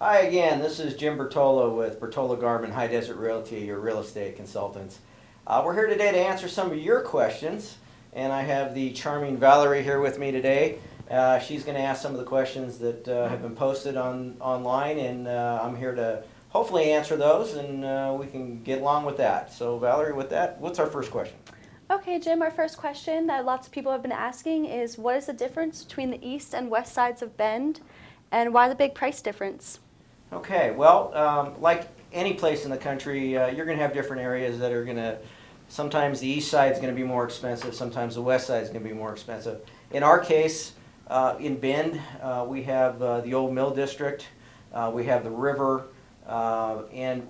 Hi again, this is Jim Birtola with Birtola Garment High Desert Realty, your real estate consultants. We're here today to answer some of your questions, and I have the charming Valarie here with me today. She's going to ask some of the questions that have been posted online, and I'm here to hopefully answer those, and we can get along with that. So Valarie, with that, what's our first question? Okay, Jim, our first question that lots of people have been asking is what is the difference between the east and west sides of Bend, and why the big price difference? Okay, well, like any place in the country, you're going to have different areas that are going to, sometimes the east side is going to be more expensive, sometimes the west side is going to be more expensive. In our case, in Bend, we have the old mill district, we have the river, and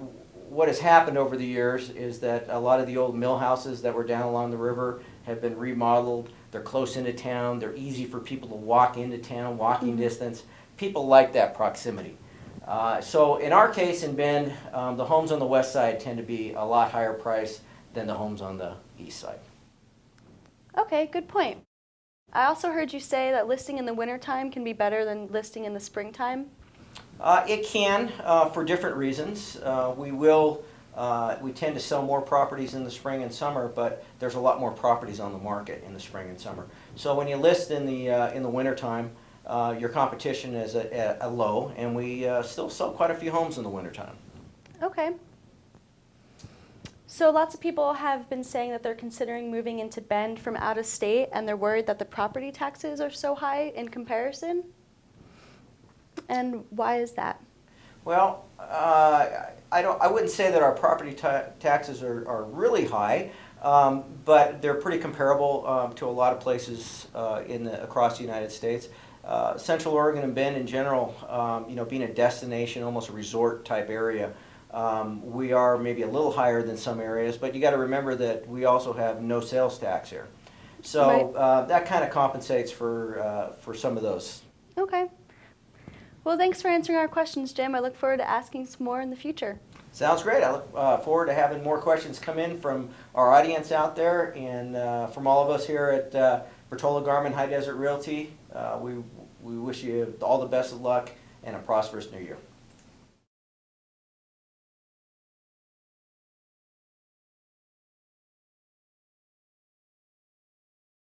what has happened over the years is that a lot of the old mill houses that were down along the river have been remodeled. They're close into town, they're easy for people to walk into town, walking distance. People like that proximity. So in our case in Bend, the homes on the west side tend to be a lot higher price than the homes on the east side. Okay, good point. I also heard you say that listing in the wintertime can be better than listing in the springtime. It can, for different reasons. We tend to sell more properties in the spring and summer, but there's a lot more properties on the market in the spring and summer. So when you list in the wintertime, your competition is at a low, and we still sell quite a few homes in the wintertime. Okay. So lots of people have been saying that they're considering moving into Bend from out of state, and they're worried that the property taxes are so high in comparison. And why is that? Well, I wouldn't say that our property taxes are really high, but they're pretty comparable to a lot of places across the United States. Central Oregon and Bend in general, being a destination, almost a resort type area, we are maybe a little higher than some areas, but you got to remember that we also have no sales tax here. So that kind of compensates for some of those. Okay. Well, thanks for answering our questions, Jim. I look forward to asking some more in the future. Sounds great. I look forward to having more questions come in from our audience out there, and from all of us here at Birtola Garment High Desert Realty. We wish you all the best of luck and a prosperous new year.